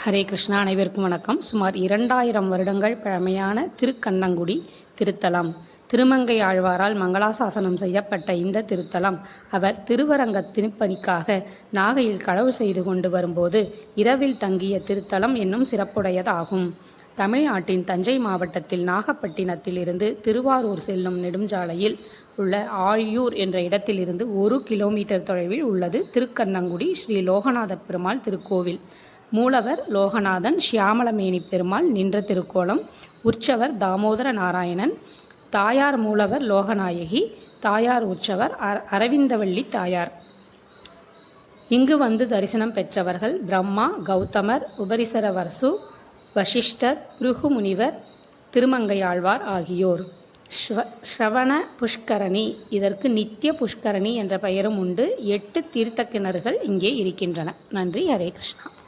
ஹரே கிருஷ்ணா. அனைவருக்கும் வணக்கம். சுமார் 2000 வருடங்கள் பழமையான திருக்கண்ணங்குடி திருத்தலம். திருமங்கை ஆழ்வாரால் மங்களாசாசனம் செய்யப்பட்ட இந்த திருத்தலம் அவர் திருவரங்க திருப்பணிக்காக நாகையில் களவு செய்து கொண்டு வரும்போது இரவில் தங்கிய திருத்தலம் என்னும் சிறப்புடையதாகும். தமிழ்நாட்டின் தஞ்சை மாவட்டத்தில் நாகப்பட்டினத்தில் இருந்து திருவாரூர் செல்லும் நெடுஞ்சாலையில் உள்ள ஆழியூர் என்ற இடத்திலிருந்து 1 கிலோமீட்டர் தொலைவில் உள்ளது திருக்கண்ணங்குடி ஸ்ரீ லோகநாத பெருமாள் திருக்கோவில். மூலவர் லோகநாதன், சியாமளமேனி பெருமாள் நின்ற திருக்கோலம். உற்சவர் தாமோதர நாராயணன். தாயார் மூலவர் லோகநாயகி. தாயார் உற்சவர் அரவிந்தவள்ளி தாயார். இங்கு வந்து தரிசனம் பெற்றவர்கள் பிரம்மா, கௌதமர், உபரிசரவரசு, வசிஷ்டர், பிருகு முனிவர், திருமங்கையாழ்வார் ஆகியோர். ஸ்ரவண புஷ்கரணி, இதற்கு நித்திய புஷ்கரணி என்ற பெயரும் உண்டு. 8 தீர்த்த கிணறுகள் இங்கே இருக்கின்றன. நன்றி. ஹரே கிருஷ்ணா.